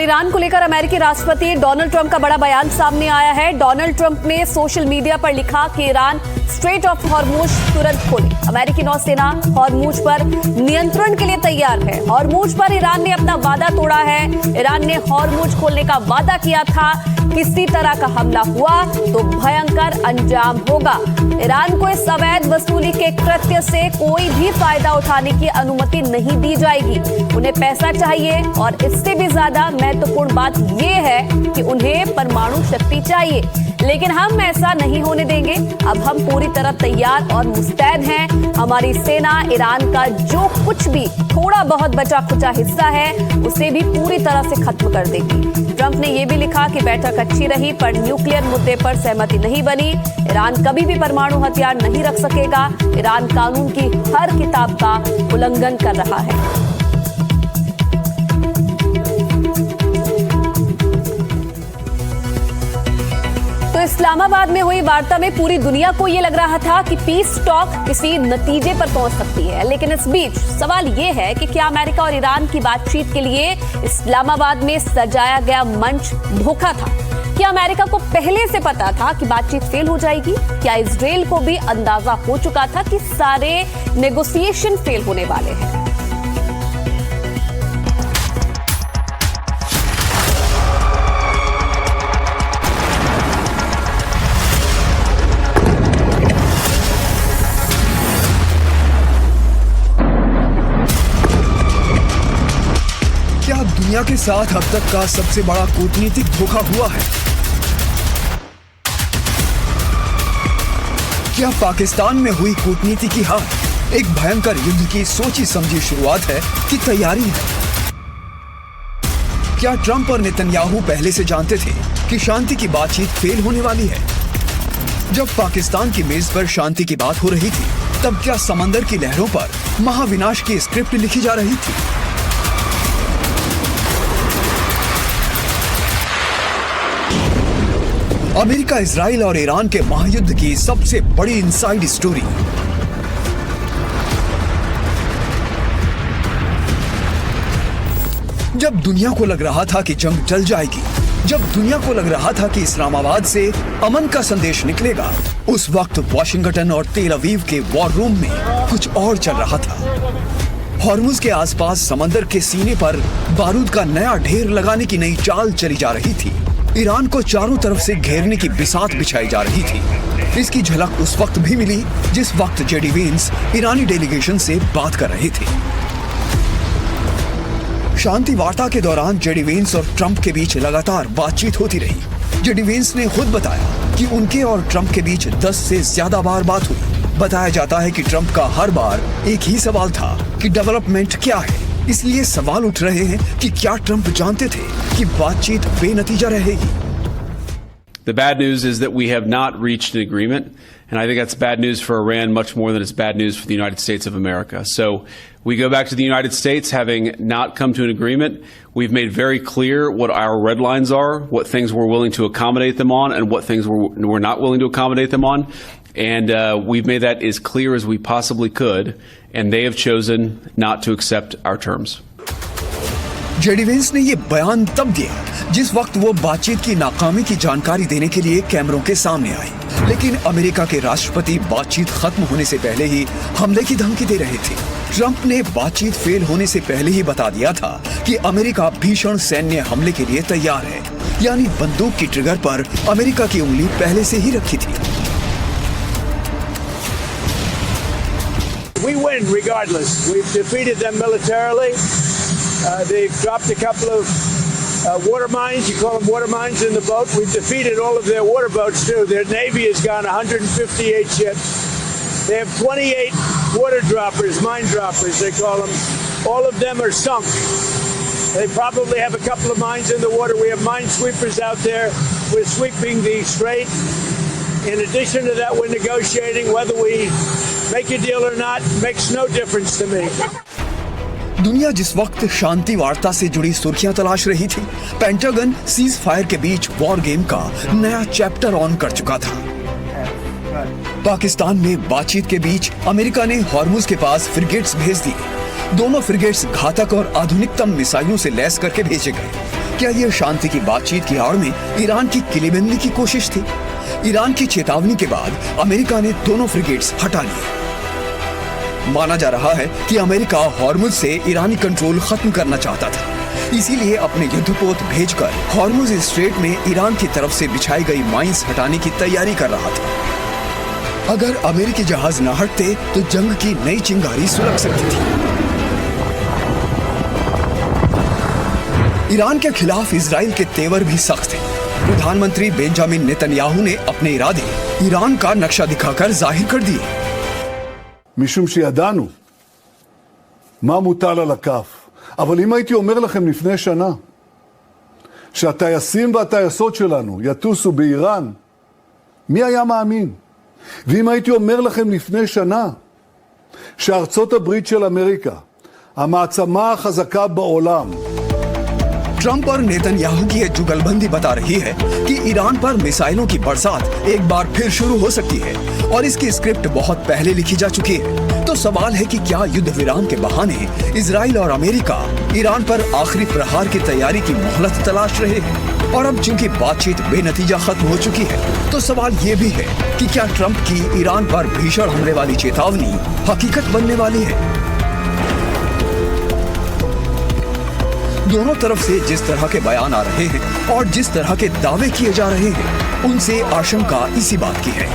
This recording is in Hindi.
ईरान को लेकर अमेरिकी राष्ट्रपति डोनाल्ड ट्रंप का बड़ा बयान सामने आया है। डोनाल्ड ट्रंप ने सोशल मीडिया पर लिखा कि ईरान स्ट्रेट ऑफ हॉर्मुज तुरंत खोले। अमेरिकी नौसेना हॉर्मुज पर नियंत्रण के लिए तैयार है। हॉर्मुज पर ईरान ने अपना वादा तोड़ा है। ईरान ने हॉर्मुज खोलने का वादा किया था। किसी तरह का हमला हुआ तो भयंकर अंजाम होगा। ईरान को इस अवैध वसूली के कृत्य से कोई भी फायदा उठाने की अनुमति नहीं दी जाएगी। उन्हें पैसा चाहिए और इससे भी ज्यादा महत्वपूर्ण बात यह है कि उन्हें परमाणु शक्ति चाहिए, लेकिन हम ऐसा नहीं होने देंगे। अब हम पूरी तरह तैयार और मुस्तैद हैं। हमारी सेना ईरान का जो कुछ भी थोड़ा बहुत बचा खुचा हिस्सा है उसे भी पूरी तरह से खत्म कर देगी। ट्रंप ने यह भी लिखा कि बैठक अच्छी रही पर न्यूक्लियर मुद्दे पर सहमति नहीं बनी। ईरान कभी भी परमाणु हथियार नहीं रख सकेगा। ईरान कानून की हर किताब का उल्लंघन कर रहा है। तो इस्लामाबाद में हुई वार्ता में पूरी दुनिया को यह लग रहा था कि पीस टॉक किसी नतीजे पर पहुंच सकती है, लेकिन इस बीच सवाल यह है कि क्या अमेरिका और ईरान की बातचीत के लिए इस्लामाबाद में सजाया गया मंच धोखा था? क्या अमेरिका को पहले से पता था कि बातचीत फेल हो जाएगी? क्या इजराइल को भी अंदाजा हो चुका था कि सारे नेगोशिएशन फेल होने वाले हैं? दुनिया के साथ अब तक का सबसे बड़ा कूटनीतिक धोखा हुआ है। क्या पाकिस्तान में हुई कूटनीति की हार एक भयंकर युद्ध की सोची समझी शुरुआत है कि तैयारी है? क्या ट्रंप और नेतन्याहू पहले से जानते थे कि शांति की बातचीत फेल होने वाली है? जब पाकिस्तान की मेज पर शांति की बात हो रही थी, तब क्या समंदर की लहरों पर महाविनाश की स्क्रिप्ट लिखी जा रही थी? अमेरिका, इजराइल और ईरान के महायुद्ध की सबसे बड़ी इनसाइड स्टोरी। जब दुनिया को लग रहा था कि जंग टल जाएगी, जब दुनिया को लग रहा था कि इस्लामाबाद से अमन का संदेश निकलेगा, उस वक्त वाशिंगटन और तेल अवीव के वॉर रूम में कुछ और चल रहा था। हॉर्मुज के आसपास समंदर के सीने पर बारूद का नया ढेर लगाने की नई चाल चली जा रही थी। ईरान को चारों तरफ से घेरने की बिसात बिछाई जा रही थी। इसकी झलक उस वक्त भी मिली जिस वक्त जेडी वेंस ईरानी डेलीगेशन से बात कर रहे थे। शांति वार्ता के दौरान जेडी वेंस और ट्रंप के बीच लगातार बातचीत होती रही। जेडी वेंस ने खुद बताया कि उनके और ट्रंप के बीच 10 से ज्यादा बार बात हुई। बताया जाता है कि ट्रंप का हर बार एक ही सवाल था कि डेवलपमेंट क्या है। इसलिए सवाल उठ रहे हैं कि क्या ट्रंप जानते थे कि बातचीत बेनतीजा रहेगी? The bad news is that we have not reached an agreement, and I think that's bad news for Iran much more than it's bad news for the United States of America. So we go back to the United States having not come to an agreement. We've made very clear what our red lines are, what things we're willing to accommodate them on, and what things we're not willing to accommodate them on. And we've made that as clear as we possibly could, and they have chosen not to accept our terms. JD Vance ने ये बयान तब दिया जिस वक्त वो बातचीत की नाकामी की जानकारी देने के लिए कैमरों के सामने आए। लेकिन अमेरिका के राष्ट्रपति बातचीत खत्म होने से पहले ही हमले की धमकी दे रहे थे। ट्रंप ने बातचीत फेल होने से पहले ही बता दिया था कि अमेरिका भीषण सैन्य हमले के लिए तैयार है, यानी बंदूक की ट्रिगर पर अमेरिका की उंगली पहले से ही रखी थी। We win regardless. We've defeated them militarily. They've dropped a couple of water mines. You call them water mines in the boat. We've defeated all of their water boats too. Their Navy has gone 158 ships. They have 28 water droppers, mine droppers they call them. All of them are sunk. They probably have a couple of mines in the water. We have mine sweepers out there. We're sweeping the strait. In addition to that, we're negotiating. Whether we make a deal or not makes no difference to me. दुनिया जिस वक्त शांति वार्ता से जुड़ी सुर्खियां तलाश रही थी, पेंटागन सीज फायर के बीच वॉर गेम का नया चैप्टर ऑन कर चुका था। पाकिस्तान में बातचीत के बीच अमेरिका ने हॉर्मुज के पास फ्रिगेट्स भेज दिए। दोनों फ्रिगेट्स घातक और आधुनिकतम मिसाइलों से लैस करके भेजे गए। क्या यह शांति की बातचीत की आड़ में ईरान की किलेबंदी की कोशिश थी? ईरान की चेतावनी के बाद अमेरिका ने दोनों फ्रिगेट्स हटा लिए। माना जा रहा है कि अमेरिका हॉर्मुज से ईरानी कंट्रोल खत्म करना चाहता था, इसीलिए अपने युद्धपोत भेजकर हॉर्मुज स्ट्रेट में ईरान की तरफ से बिछाई गई माइंस हटाने की तैयारी कर रहा था। अगर अमेरिकी जहाज न हटते तो जंग की नई चिंगारी सुलग सकती थी। ईरान के खिलाफ इजराइल के तेवर भी सख्त थे। प्रधानमंत्री बेंजामिन नेतन्याहू ने अपने इरादे ईरान का नक्शा दिखाकर जाहिर कर दिए। משום שידענו מה מוטל על הכף. אבל אם הייתי אומר לכם לפני שנה שהטייסים והטייסות שלנו יטוסו באיראן, מי היה מאמין? ואם הייתי אומר לכם לפני שנה שארצות הברית של אמריקה, המעצמה החזקה בעולם, ट्रंप और नेतन्याहू की यह जुगलबंदी बता रही है कि ईरान पर मिसाइलों की बरसात एक बार फिर शुरू हो सकती है और इसकी स्क्रिप्ट बहुत पहले लिखी जा चुकी है। तो सवाल है कि क्या युद्ध विराम के बहाने इजराइल और अमेरिका ईरान पर आखिरी प्रहार की तैयारी की मोहलत तलाश रहे हैं? और अब चूंकि बातचीत बेनतीजा खत्म हो चुकी है, तो सवाल ये भी है कि क्या ट्रंप की ईरान पर भीषण हमले वाली चेतावनी हकीकत बनने वाली है? दोनों तरफ से जिस तरह के बयान आ रहे हैं और जिस तरह के दावे किए जा रहे हैं, उनसे आशंका इसी बात की है